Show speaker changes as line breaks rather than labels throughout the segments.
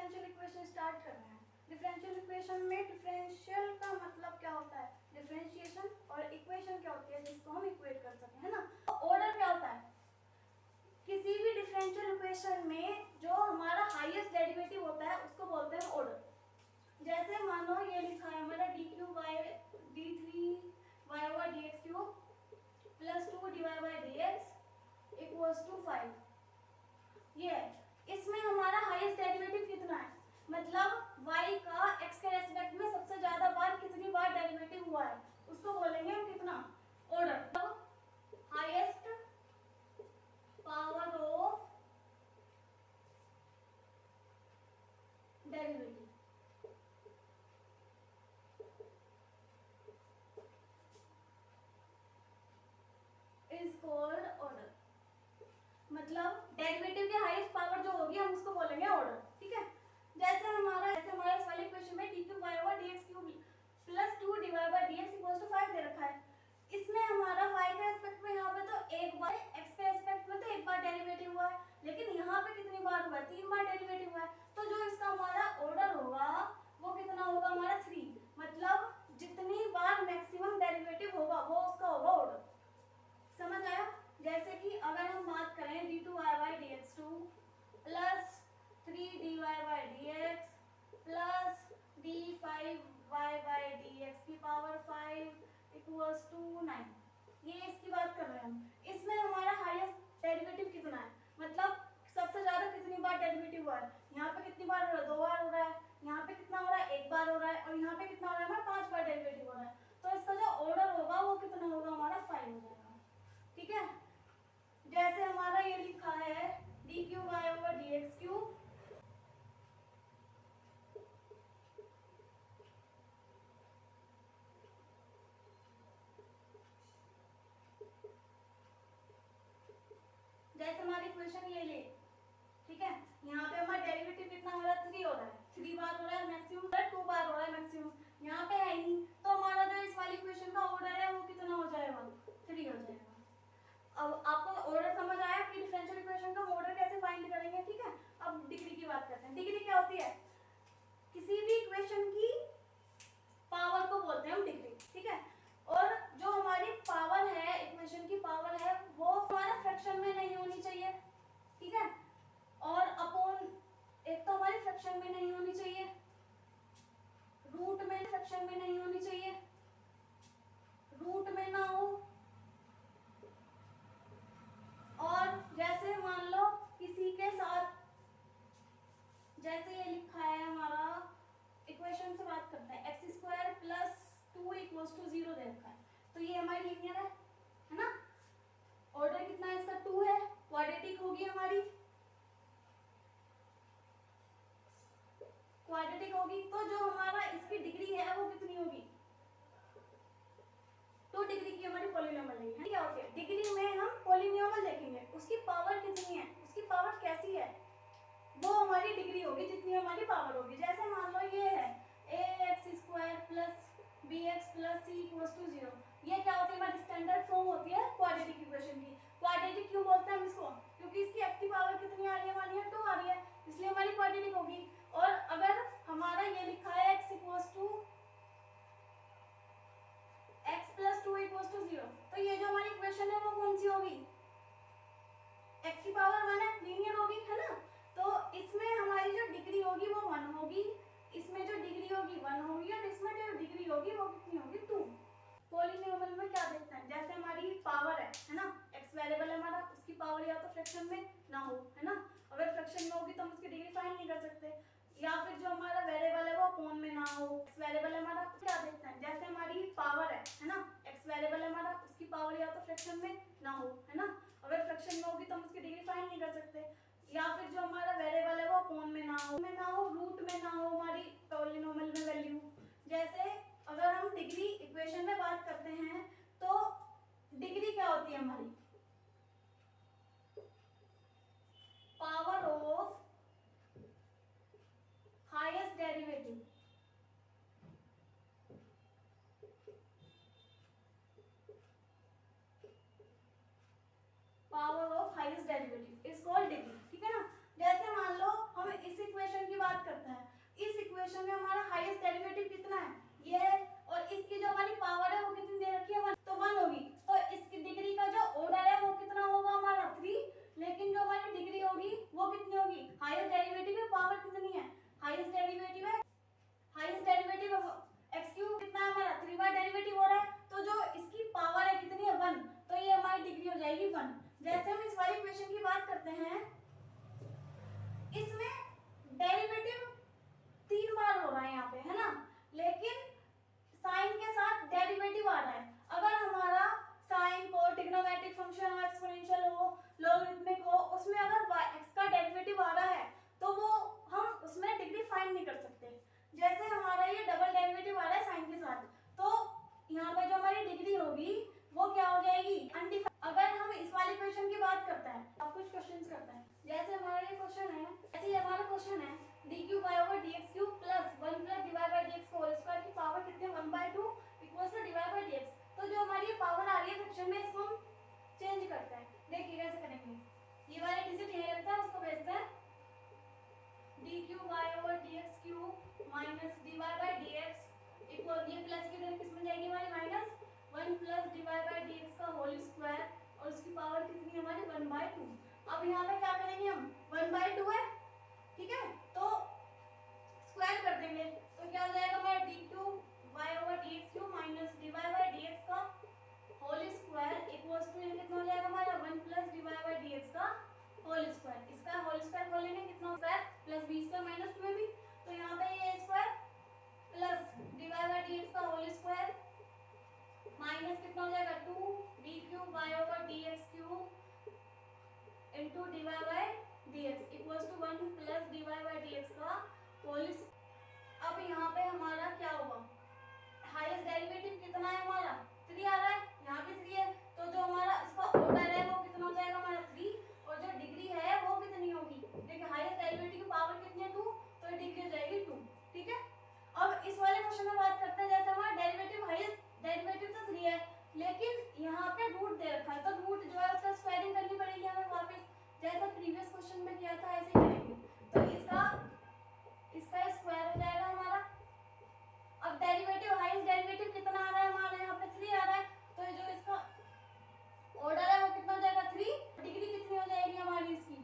Differential equation start कर रहे हैं। डिफरेंशियल इक्वेशन में डिफरेंशियल का मतलब क्या होता है, डिफरेंशिएशन, और इक्वेशन क्या होती है जिसको हम इक्वेट कर सकें, है ना। ऑर्डर क्या होता है, किसी भी डिफरेंशियल इक्वेशन में जो हमारा हाईएस्ट डेरिवेटिव होता है उसको बोलते हैं ऑर्डर। जैसे मानो ये लिखा है हमारा d cube by d three y over d x cube plus 2 divide by d x equals to 5। ये इसमें हमारा हाईएस्ट डेरिवेटिव कितना है, मतलब y का x के रेस्पेक्ट में सबसे ज्यादा बार कितनी बार डेरिवेटिव हुआ है उसको बोलेंगे हम कितना, ऑर्डर। तो highest power of derivative is called order. मतलब डेरिवेटिव की हाईएस्ट पावर जो होगी हम उसको बोलेंगे ऑर्डर, ठीक है। जैसे हमारा इस वाले इक्वेशन में d cube y over d x cube plus 2 divide by d x equals to 5 दे रखा है। इसमें हमारा y के रेस्पेक्ट में यहाँ पे तो एक बार, x के रेस्पेक्ट में तो एक बार डेरिवेटिव हुआ है, लेकिन यहाँ पे कितनी बार हुआ है, 3 बार डेरिवेटिव हुआ है। तो जो इसका हमारा ऑर्डर होगा वो कितना होगा हमारा 3, मतलब जितनी बार मैक्सिमम डेरिवेटिव होगा वो उसका होगा ऑर्डर। समझ आया। जैसे कि अगर हम बात करें d2y by dx2 plus 3dy by dx plus d5y by dx की पावर 5 इक्वल्स टू 9, ये इसकी बात कर रहे हैं हम। इसमें हमारा हाईएस्ट डेरिवेटिव कितना है, मतलब सबसे ज्यादा कितनी बार डेरिवेटिव हुआ है। यहाँ पे कितनी बार हो रहा है, 2 बार हो रहा है। यहाँ पे कितना हो रहा है, 1 बार हो रहा है। और यहाँ पे कितना हो रहा है हमारा 5 बार डेरिवेटिव हो रहा है। तो इसका जो ऑर्डर होगा वो कितना होगा हमारा 5 हो जाएगा, ठीक है। जैसे हमारा ये लिखा है d cube y over d x cube जैसे हमारी इक्वेशन ये ले, ठीक है। यहाँ पे हमारा डेरिवेटिव कितना हो रहा है, 3 हो रहा है, 3 बार हो रहा है मैक्सिमम, 2 बार हो रहा है मैक्सिमम। यहाँ पे है नहीं, तो हमारा जो इस वाली इक्वेशन का ऑर्डर है वो कितना हो जाएगा, 3 हो जाएगा। अब आपको ऑर्डर समझ आया कि डिफरेंशियल इक्वेशन का ऑर्डर कैसे फाइंड करेंगे, ठीक है। अब डिग्री की बात करते हैं। डिग्री क्या होती है, किसी भी इक्वेशन की पावर को बोलते हैं हम डिग्री, ठीक है। और जो हमारी पावर है, इक्वेशन की पावर है, वो हमारा फ्रैक्शन में नहीं होनी चाहिए, ठीक है। और अपॉन, एक तो हमारी फ्रैक्शन में नहीं होनी चाहिए, रूट में, फ्रैक्शन में नहीं होनी चाहिए, रूट में ना हो। और जैसे मान लो किसी के साथ, जैसे ये लिखा है हमारा, इक्वेशन से बात करते हैं, x square plus 2 equals to 0 दे रखा है, तो ये हमारी लीनियर है ना। ऑर्डर कितना है इसका, 2 है, क्वाड्रेटिक होगी हमारी, क्वाड्रेटिक होगी। तो जो हमारा इसकी डिग्री है वो कितनी होगी, 2 डिग्री की हमारी पॉलिनोमियल है। क्या होती है, डिग्री में हम पॉलिनोमियल देखेंगे, उसकी पावर कितनी है, उसकी पावर कैसी है, वो हमारी डिग्री होगी, जितनी हमारी पावर होगी। जैसे मान लो ये है ax square plus bx plus c equals to 0, ये क्या होती है हमारी स्टैंडर्ड फॉर्म होती है क्वाड्रेटिक इक्वेशन की। क्वाड्रेटिक क्यों बोलते हैं हम इसको, क्योंकि इसकी x की पावर कितनी आ रही है हमारी, 2 आ रही है, इसलिए हमारी क्वाड्रेटिक होगी। और अगर हमारा ये लिखा है x equals to x plus 2 equals to 0, तो ये जो हमारी इक्वेशन है वो कौन सी होगी, x की पावर 1 है, लीनियर होगी, है ना। तो इसमें हमारी जो डिग्री होगी वो 1 होगी, इसमें जो डिग्री होगी 1 होगी, और इसमें जो डिग्री होगी वो कितनी होगी, 2। पॉलिनोमियल में क्या देखते हैं, जैसे हमारी पावर है ना, x वेरिएबल है हमारा, उसकी पावर या तो फ्रैक्शन में ना हो, है ना। अगर फ्रैक्शन में होगी तो हम उसकी डिग्री फाइंड नहीं कर सकते, या फिर जो हमारा वेरिएबल है वो अपॉन में ना हो। x वेरिएबल है हमारा, क्या देखते हैं, जैसे हमारी पावर है ना, x वेरिएबल है हमारा, उसकी पावर या तो फ्रैक्शन में ना हो, है ना। अगर फ्रैक्शन में होगी तो हम उसकी डिग्री फाइंड नहीं कर सकते, या फिर जो हमारा वेरिएबल है वो अपॉन में ना हो, रूट में ना हो हमारी पॉलिनोमियल में वैल्यू। जैसे अगर हम डिग्री इक्वेशन में बात करते हैं तो डिग्री क्या होती है हमारी, power of highest derivative, power of highest derivative is called degree, ठीक है ना। जैसे मान लो हम इस इक्वेशन की बात करते क्वेश्चन है, ऐसे ही हमारा क्वेश्चन है d cube y over d x cube plus 1 plus divide by d x whole square की पावर कितने 1/2 equals to divide by d x. तो जो हमारी पावर आ रही है फ्रैक्शन में इसको हम चेंज करते हैं। देखिए कैसे करेंगे, ये वाला डिजिट यहीं रखता है, उसको भेजते हैं d cube y over d x cube minus divide by d x equal, ये प्लस की जगह किस में जाएगी हमारी minus 1 plus divide by d x का होल स्क्वायर और उसकी पावर कितनी हमारी 1/2। अब यहाँ पे क्या करेंगे हम 1/2 है, ठीक है, तो स्क्वायर कर देंगे तो क्या हो जाएगा हमारा d cube y over d x cube minus divide by d x का होल स्क्वायर इक्वल्स टू कितना हो जाएगा हमारा 1 plus divide by d x का होल स्क्वायर। इसका होल स्क्वायर खोलेंगे कितना square plus b square minus 2 में भी, तो यहाँ पे ये square plus divide by d x का होल स्क्वायर माइनस कितना हो जाएगा 2 d cube y over d x cube into divide by d x equals to 1 plus divide by d x का होल। अब यहाँ पे हमारा क्या होगा, हाईएस्ट डेरिवेटिव कितना है हमारा 3 आ रहा है, यहाँ भी 3 है, तो जो हमारा इसका ऑर्डर है वो कितना हो जाएगा हमारा 3 और जो डिग्री है वो कितनी होगी। देखिए हाईएस्ट डेरिवेटिव की पावर कितनी है 2, तो डिग्री हो जाएगी 2, ठीक है। अब इस वाले क्वेश्चन में बात करते हैं, जैसे हमारा डेरिवेटिव हाईएस्ट डेरिवेटिव तो 3 है लेकिन यहाँ पे रूट दे रखा है, तो रूट जो है उसका स्क्वायरिंग करनी पड़ेगी हमें वापस, जैसा प्रीवियस क्वेश्चन में किया था ऐसे ही करेंगे। तो इसका स्क्वायर हो जाएगा हमारा। अब डेरिवेटिव हाईएस्ट डेरिवेटिव कितना आ रहा है हमारे यहाँ पे 3 आ रहा है, तो जो इसका ऑर्डर है वो कितना हो जाएगा 3, डिग्री कितनी हो जाएगी हमारी इसकी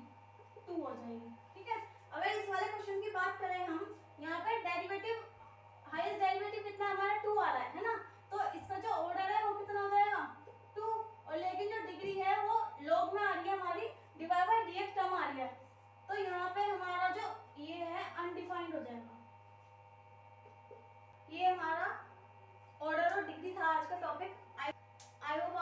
2 हो जाएगी, ठीक है। अगर इस वाले क्वेश्चन की बात करें हम, यहाँ पे डेरिवेटिव हाईएस्ट डेरिवेटिव कितना हमारा 2 आ रहा है ना, तो इसका जो ऑर्डर है वो कितना हो जाएगा 2, और लेकिन जो डिग्री है वो लॉग में आ रही है हमारी, डिवाइड बाई डीएक्स टर्म आ रही है, तो यहाँ पे हमारा जो ये है अनडिफाइंड हो जाएगा। ये हमारा ऑर्डर और डिग्री था आज का टॉपिक। I hope